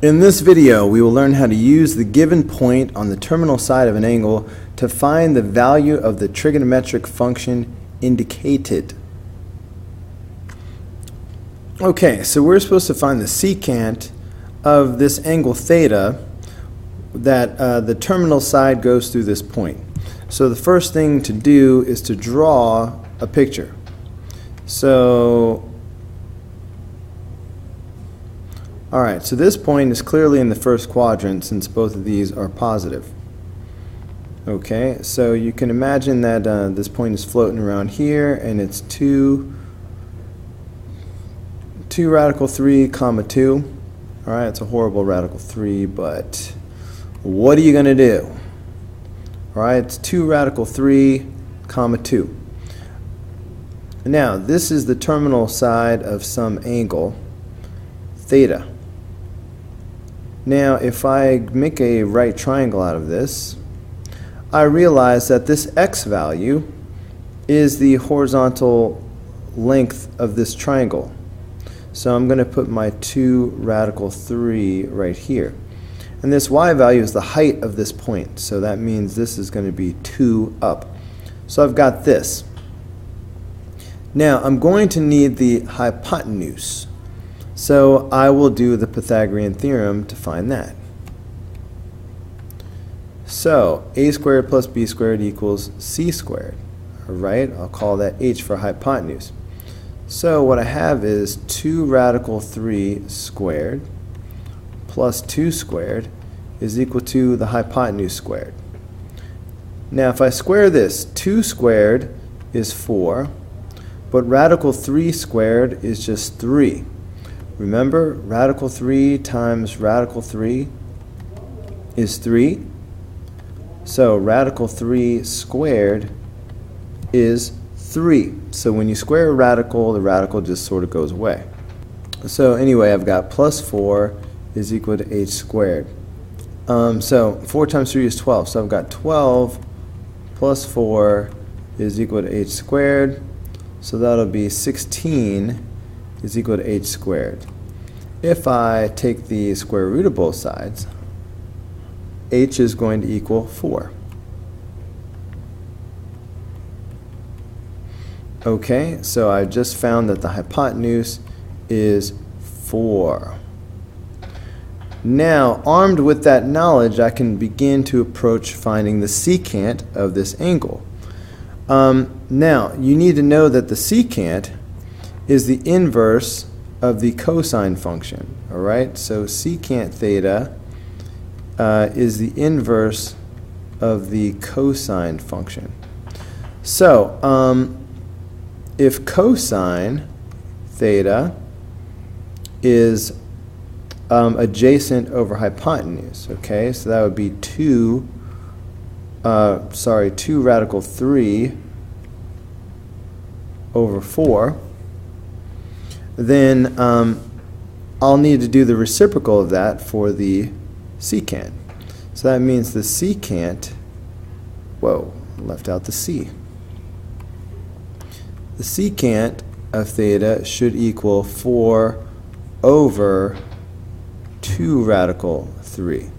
In this video, we will learn how to use the given point on the terminal side of an angle to find the value of the trigonometric function indicated. Okay, so we're supposed to find the secant of this angle theta that the terminal side goes through this point. So the first thing to do is to draw a picture. Alright, so this point is clearly in the first quadrant since both of these are positive. Okay, so you can imagine that this point is floating around here and it's 2 radical 3 comma 2. Alright, it's a horrible radical 3, but what are you going to do? Alright, it's 2 radical 3 comma 2. Now, this is the terminal side of some angle, theta. Now, if I make a right triangle out of this, I realize that this x value is the horizontal length of this triangle. So I'm going to put my 2 radical 3 right here. And this y value is the height of this point. So that means this is going to be 2 up. So I've got this. Now, I'm going to need the hypotenuse. So I will do the Pythagorean theorem to find that. So a squared plus b squared equals c squared. Alright, I'll call that h for hypotenuse. So what I have is 2 radical 3 squared plus 2 squared is equal to the hypotenuse squared. Now if I square this, 2 squared is 4, but radical 3 squared is just 3. Remember, radical 3 times radical 3 is 3. So radical 3 squared is 3. So when you square a radical, the radical just sort of goes away. So anyway, I've got plus 4 is equal to h squared. So 4 times 3 is 12. So I've got 12 plus 4 is equal to h squared. So that'll be 16 is equal to h squared. If I take the square root of both sides, h is going to equal 4. Okay, so I just found that the hypotenuse is 4. Now, armed with that knowledge, I can begin to approach finding the secant of this angle. Now, you need to know that the secant is the inverse of the cosine function. Alright, so secant theta is the inverse of the cosine function. So, if cosine theta is adjacent over hypotenuse, okay, so that would be 2 radical 3 over 4, then I'll need to do the reciprocal of that for the secant. So that means the secant, left out the c. The secant of theta should equal 4 over 2 radical 3.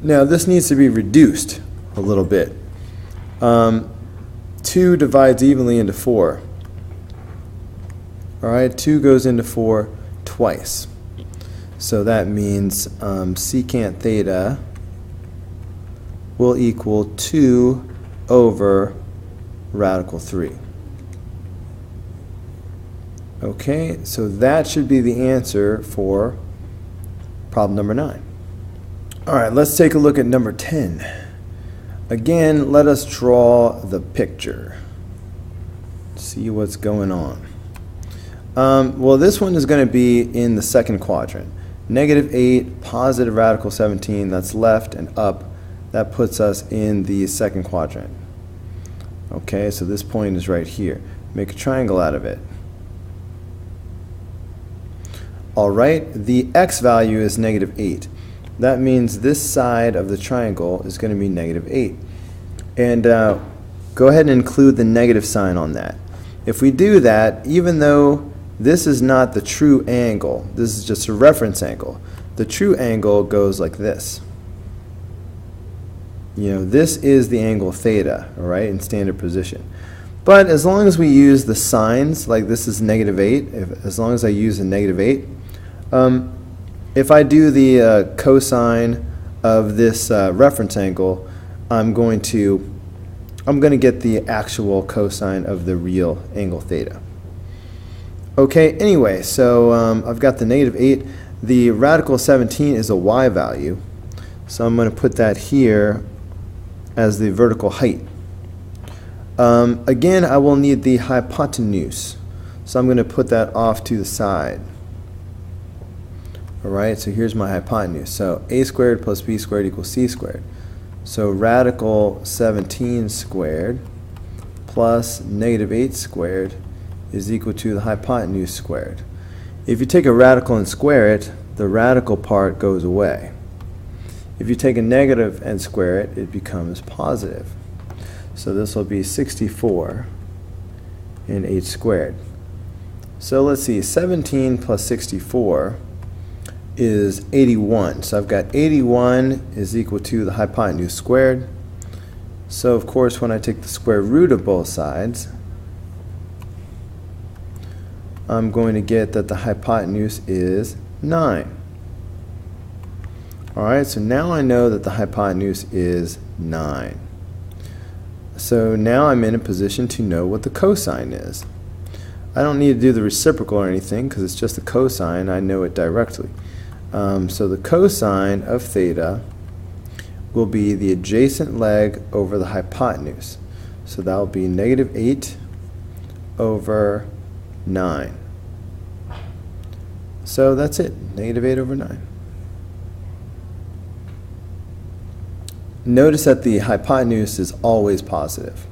Now this needs to be reduced a little bit. 2 divides evenly into 4. Alright, 2 goes into 4 twice. So that means secant theta will equal 2 over radical 3. Okay, so that should be the answer for problem number 9. Alright, let's take a look at number 10. Again, let us draw the picture. See what's going on. Well, this one is going to be in the second quadrant. -8, positive radical 17, that's left and up. That puts us in the second quadrant. Okay, so this point is right here. Make a triangle out of it. Alright, the x value is -8. That means this side of the triangle is going to be -8. And go ahead and include the negative sign on that. If we do that, even though this is not the true angle. This is just a reference angle. The true angle goes like this. You know, this is the angle theta, all right, in standard position. But as long as we use the signs, like this is -8, as long as I use a -8, if I do the cosine of this reference angle, I'm going to get the actual cosine of the real angle theta. Okay, anyway, so I've got the -8. The radical 17 is a y value, so I'm going to put that here as the vertical height. Again, I will need the hypotenuse, so I'm going to put that off to the side. Alright, so here's my hypotenuse. So a squared plus b squared equals c squared. So radical 17 squared plus -8 squared is equal to the hypotenuse squared. If you take a radical and square it, the radical part goes away. If you take a negative and square it, it becomes positive. So this will be 64 in h squared. So let's see, 17 plus 64 is 81. So I've got 81 is equal to the hypotenuse squared. So of course when I take the square root of both sides, I'm going to get that the hypotenuse is 9. Alright, so now I know that the hypotenuse is 9. So now I'm in a position to know what the cosine is. I don't need to do the reciprocal or anything because it's just the cosine. I know it directly. So the cosine of theta will be the adjacent leg over the hypotenuse. So that will be -8 over 9. So that's it, -8 over 9. Notice that the hypotenuse is always positive.